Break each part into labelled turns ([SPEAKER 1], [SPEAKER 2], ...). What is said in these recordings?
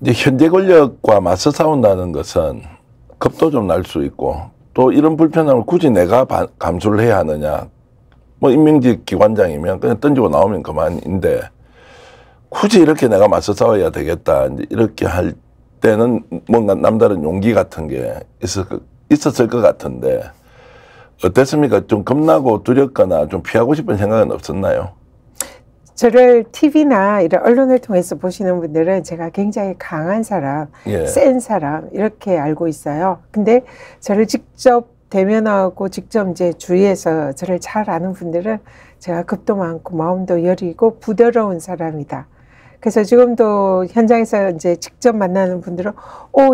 [SPEAKER 1] 이제 현재 권력과 맞서 싸운다는 것은 겁도 좀 날 수 있고 또 이런 불편함을 굳이 내가 감수를 해야 하느냐. 뭐 임명직 기관장이면 그냥 던지고 나오면 그만인데 굳이 이렇게 내가 맞서 싸워야 되겠다. 이제 이렇게 할 때는 뭔가 남다른 용기 같은 게 있었을 것 같은데 어땠습니까? 좀 겁나고 두렵거나 좀 피하고 싶은 생각은 없었나요?
[SPEAKER 2] 저를 TV나 이런 언론을 통해서 보시는 분들은 제가 굉장히 강한 사람,
[SPEAKER 1] 예.
[SPEAKER 2] 센 사람 이렇게 알고 있어요. 근데 저를 직접 대면하고 직접 이제 주위에서 저를 잘 아는 분들은 제가 겁도 많고 마음도 여리고 부드러운 사람이다. 그래서 지금도 현장에서 이제 직접 만나는 분들은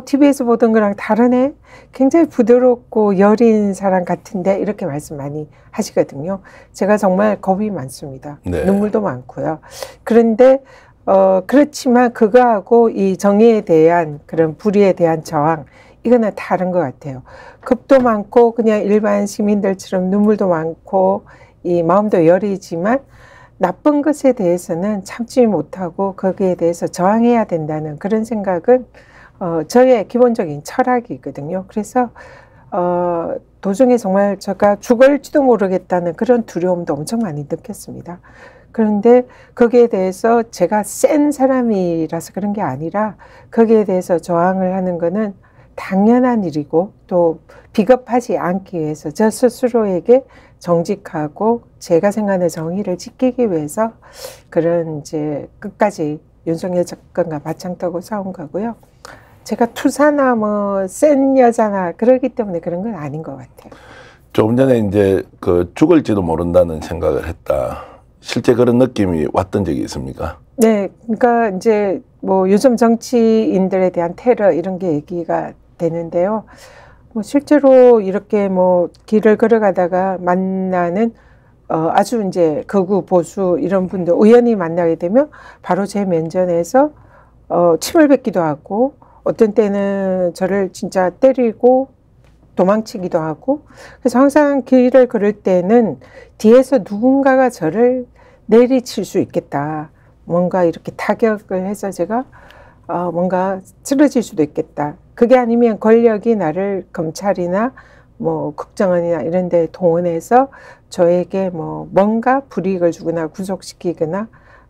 [SPEAKER 2] TV에서 보던 거랑 다르네? 굉장히 부드럽고 여린 사람 같은데 이렇게 말씀 많이 하시거든요. 제가 정말 겁이 많습니다.
[SPEAKER 1] 네.
[SPEAKER 2] 눈물도 많고요. 그런데 그렇지만 그거하고 이 정의에 대한 그런 불의에 대한 저항 이거는 다른 것 같아요. 겁도 많고 그냥 일반 시민들처럼 눈물도 많고 이 마음도 여리지만 나쁜 것에 대해서는 참지 못하고 거기에 대해서 저항해야 된다는 그런 생각은 저의 기본적인 철학이거든요. 그래서 도중에 정말 제가 죽을지도 모르겠다는 그런 두려움도 엄청 많이 느꼈습니다. 그런데 거기에 대해서 제가 센 사람이라서 그런 게 아니라 거기에 대해서 저항을 하는 거는 당연한 일이고 또 비겁하지 않기 위해서 저 스스로에게 정직하고 제가 생각하는 정의를 지키기 위해서 그런 이제 끝까지 윤석열 정권과 맞짱 뜨고 싸운 거고요. 제가 투사나 뭐 센 여자나 그러기 때문에 그런 건 아닌 것 같아요.
[SPEAKER 1] 조금 전에 이제 그 죽을지도 모른다는 생각을 했다. 실제 그런 느낌이 왔던 적이 있습니까?
[SPEAKER 2] 네, 그러니까 이제 뭐 요즘 정치인들에 대한 테러 이런 게 얘기가 되는데요. 뭐 실제로 이렇게 뭐 길을 걸어가다가 만나는 아주 이제 극우 보수 이런 분들 우연히 만나게 되면 바로 제 면전에서 침을 뱉기도 하고 어떤 때는 저를 진짜 때리고 도망치기도 하고 그래서 항상 길을 걸을 때는 뒤에서 누군가가 저를 내리칠 수 있겠다. 뭔가 이렇게 타격을 해서 제가 뭔가 쓰러질 수도 있겠다. 그게 아니면 권력이 나를 검찰이나 뭐 국정원이나 이런 데 동원해서 저에게 뭐 뭔가 불이익을 주거나 구속시키거나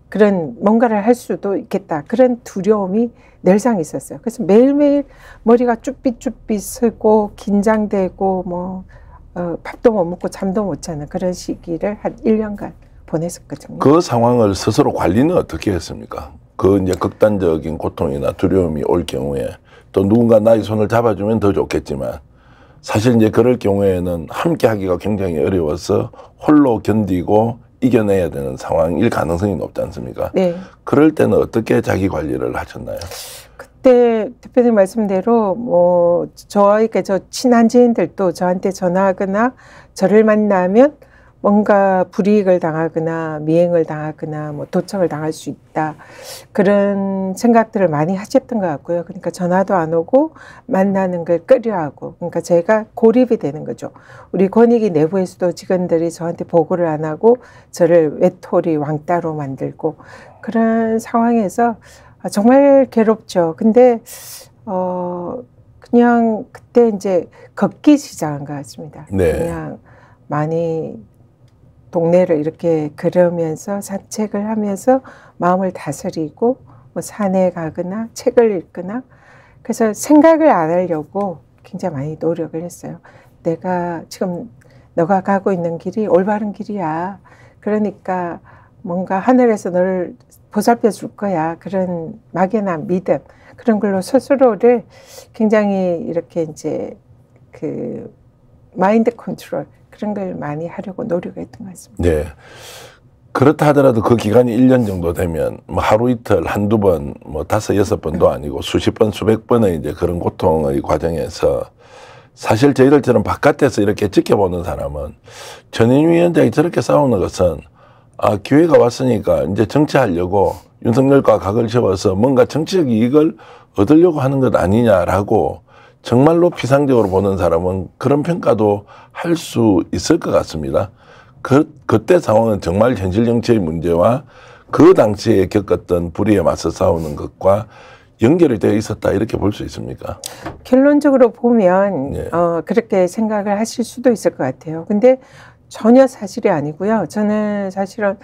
[SPEAKER 2] 그런 뭔가를 할 수도 있겠다. 그런 두려움이 늘상 있었어요. 그래서 매일매일 머리가 쭈삣쭈삣 쓰고 긴장되고 뭐 밥도 못 먹고 잠도 못 자는 그런 시기를 한 1년간 보냈었거든요.
[SPEAKER 1] 그 상황을 스스로 관리는 어떻게 했습니까? 그 이제 극단적인 고통이나 두려움이 올 경우에 또 누군가 나의 손을 잡아주면 더 좋겠지만 사실 이제 그럴 경우에는 함께 하기가 굉장히 어려워서 홀로 견디고 이겨내야 되는 상황일 가능성이 높지 않습니까?
[SPEAKER 2] 네.
[SPEAKER 1] 그럴 때는 어떻게 자기 관리를 하셨나요?
[SPEAKER 2] 그때 대표님 말씀대로 뭐 저와 저 친한 지인들도 저한테 전화하거나 저를 만나면 뭔가 불이익을 당하거나 미행을 당하거나 뭐 도청을 당할 수 있다 그런 생각들을 많이 하셨던 것 같고요. 그러니까 전화도 안 오고 만나는 걸 꺼려하고 그러니까 제가 고립이 되는 거죠. 우리 권익위 내부에서도 직원들이 저한테 보고를 안 하고 저를 외톨이 왕따로 만들고 그런 상황에서 정말 괴롭죠. 근데 그냥 그때 이제 걷기 시작한 것 같습니다.
[SPEAKER 1] 네.
[SPEAKER 2] 그냥 많이 동네를 이렇게 걸으면서 산책을 하면서 마음을 다스리고 뭐 산에 가거나 책을 읽거나 그래서 생각을 안 하려고 굉장히 많이 노력을 했어요. 내가 지금 너가 가고 있는 길이 올바른 길이야. 그러니까 뭔가 하늘에서 너를 보살펴 줄 거야. 그런 막연한 믿음 그런 걸로 스스로를 굉장히 이렇게 이제 그 마인드 컨트롤 그런 걸 많이 하려고 노력했던 것 같습니다.
[SPEAKER 1] 네. 그렇다 하더라도 그 기간이 1년 정도 되면 뭐 하루 이틀 한두 번 뭐 5, 6번도 아니고 수십 번 수백 번의 이제 그런 고통의 과정에서 사실 저희들처럼 바깥에서 이렇게 지켜보는 사람은 전인유 위원장이 저렇게 싸우는 것은 기회가 왔으니까 이제 정치하려고 윤석열과 각을 세워서 뭔가 정치적 이익을 얻으려고 하는 것 아니냐라고 정말로 피상적으로 보는 사람은 그런 평가도 할 수 있을 것 같습니다. 그때 상황은 정말 현실 정치의 문제와 그 당시에 겪었던 불의에 맞서 싸우는 것과 연결이 되어 있었다 이렇게 볼 수 있습니까?
[SPEAKER 2] 결론적으로 보면
[SPEAKER 1] 예.
[SPEAKER 2] 그렇게 생각을 하실 수도 있을 것 같아요. 근데 전혀 사실이 아니고요. 저는 사실은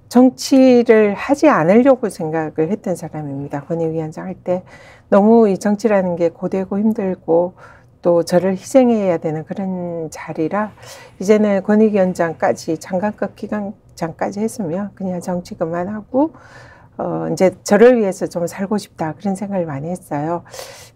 [SPEAKER 2] 정치를 하지 않으려고 생각을 했던 사람입니다. 권익위원장 할 때 너무 이 정치라는 게 고되고 힘들고 또 저를 희생해야 되는 그런 자리라 이제는 권익위원장까지 장관급 기관장까지 했으면 그냥 정치 그만하고 이제 저를 위해서 좀 살고 싶다 그런 생각을 많이 했어요.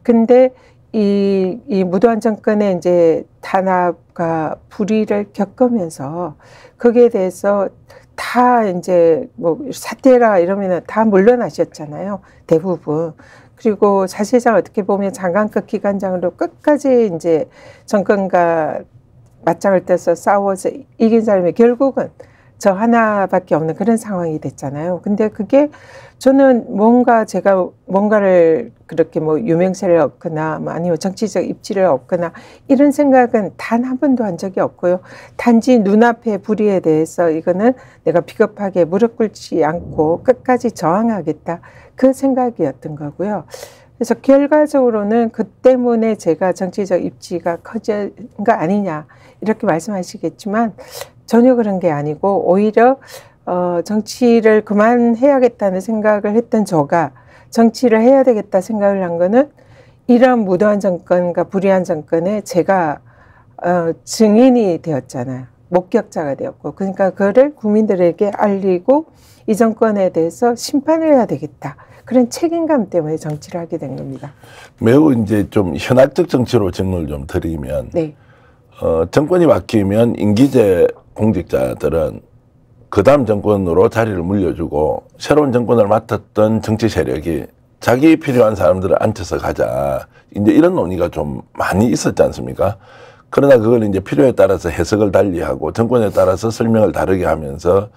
[SPEAKER 2] 근데 이 무도한 정권의 이제 탄압과 불의를 겪으면서 거기에 대해서 다 이제 뭐 사퇴라 이러면은 다 물러나셨잖아요. 대부분. 그리고 사실상 어떻게 보면 장관급 기관장으로 끝까지 이제 정권과 맞짱을 떠서 싸워서 이긴 사람이 결국은 저 하나밖에 없는 그런 상황이 됐잖아요. 근데 그게 저는 제가 뭔가를 그렇게 뭐 유명세를 얻거나 뭐 아니면 정치적 입지를 얻거나 이런 생각은 단 한 번도 한 적이 없고요. 단지 눈앞의 불의에 대해서 이거는 내가 비겁하게 무릎 꿇지 않고 끝까지 저항하겠다. 그 생각이었던 거고요. 그래서 결과적으로는 그 때문에 제가 정치적 입지가 커진 거 아니냐 이렇게 말씀하시겠지만 전혀 그런 게 아니고 오히려 정치를 그만해야겠다는 생각을 했던 저가 정치를 해야 되겠다 생각을 한 거는 이런 무도한 정권과 불의한 정권에 제가 증인이 되었잖아요. 목격자가 되었고 그러니까 그거를 국민들에게 알리고 이 정권에 대해서 심판을 해야 되겠다. 그런 책임감 때문에 정치를 하게 된 겁니다.
[SPEAKER 1] 매우 이제 좀 현학적 정치로 질문을 좀 드리면
[SPEAKER 2] 네.
[SPEAKER 1] 정권이 바뀌면 임기제 공직자들은 그 다음 정권으로 자리를 물려주고 새로운 정권을 맡았던 정치 세력이 자기 필요한 사람들을 앉혀서 가자. 이제 이런 논의가 좀 많이 있었지 않습니까? 그러나 그걸 이제 필요에 따라서 해석을 달리하고 정권에 따라서 설명을 다르게 하면서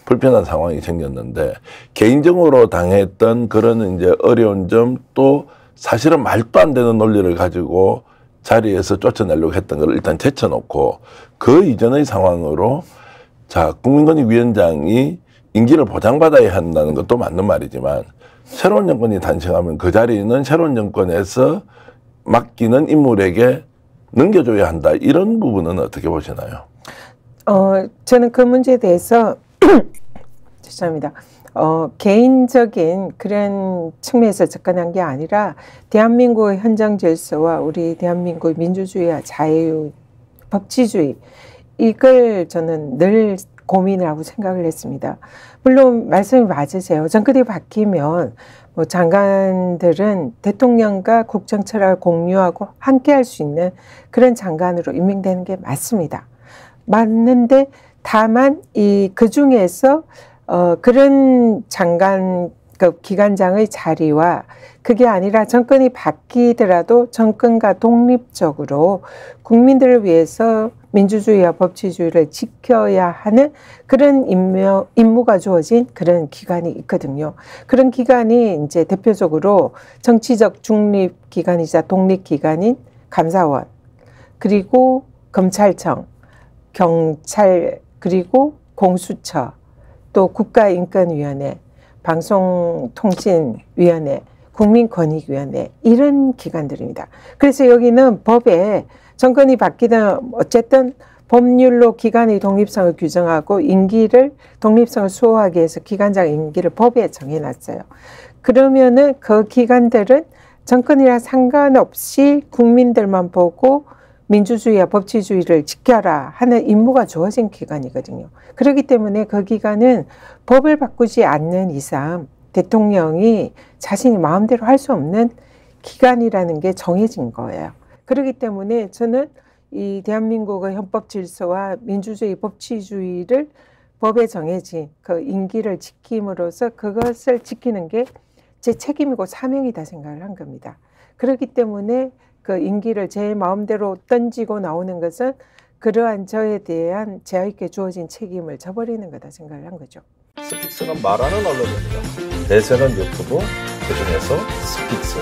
[SPEAKER 1] 불편한 상황이 생겼는데 개인적으로 당했던 그런 이제 어려운 점 또 사실은 말도 안 되는 논리를 가지고 자리에서 쫓아내려고 했던 걸 일단 제쳐놓고 그 이전의 상황으로 자, 국민권익위원장이 임기를 보장받아야 한다는 것도 맞는 말이지만 새로운 정권이 탄생하면 그 자리는 새로운 정권에서 맡기는 인물에게 넘겨줘야 한다. 이런 부분은 어떻게 보시나요?
[SPEAKER 2] 저는 그 문제에 대해서 죄송합니다. 개인적인 그런 측면에서 접근한 게 아니라 대한민국의 헌정 질서와 우리 대한민국의 민주주의와 자유, 법치주의 이걸 저는 늘 고민을 하고 생각을 했습니다. 물론 말씀이 맞으세요. 정권이 바뀌면 뭐 장관들은 대통령과 국정 철학을 공유하고 함께 할 수 있는 그런 장관으로 임명되는 게 맞습니다. 맞는데 다만 그 중에서 그런 장관 기관장의 자리와 그게 아니라 정권이 바뀌더라도 정권과 독립적으로 국민들을 위해서 민주주의와 법치주의를 지켜야 하는 그런 임무가 주어진 그런 기관이 있거든요. 그런 기관이 이제 대표적으로 정치적 중립기관이자 독립기관인 감사원, 그리고 검찰청, 경찰, 그리고 공수처, 또 국가인권위원회, 방송통신위원회, 국민권익위원회 이런 기관들입니다. 그래서 여기는 법에 정권이 바뀌든 어쨌든 법률로 기관의 독립성을 규정하고 임기를 독립성을 수호하기 위해서 기관장 임기를 법에 정해놨어요. 그러면은 그 기관들은 정권이랑 상관없이 국민들만 보고 민주주의와 법치주의를 지켜라 하는 임무가 주어진 기관이거든요. 그렇기 때문에 그 기관은 법을 바꾸지 않는 이상 대통령이 자신이 마음대로 할 수 없는 기관이라는 게 정해진 거예요. 그렇기 때문에 저는 이 대한민국의 헌법 질서와 민주주의, 법치주의를 법에 정해진 그 임기를 지킴으로써 그것을 지키는 게 제 책임이고 사명이다 생각을 한 겁니다. 그렇기 때문에 그 임기를 제 마음대로 던지고 나오는 것은 그러한 저에 대한 제에게 주어진 책임을 져버리는 거다 생각을 한 거죠.
[SPEAKER 3] 스픽스는 말하는 언론입니다. 대세는 유튜브, 그중에서 스픽스.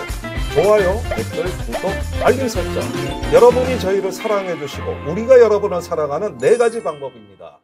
[SPEAKER 3] 좋아요, 댓글, 구독, 알림 설정. 여러분이 저희를 사랑해 주시고 우리가 여러분을 사랑하는 4가지 방법입니다.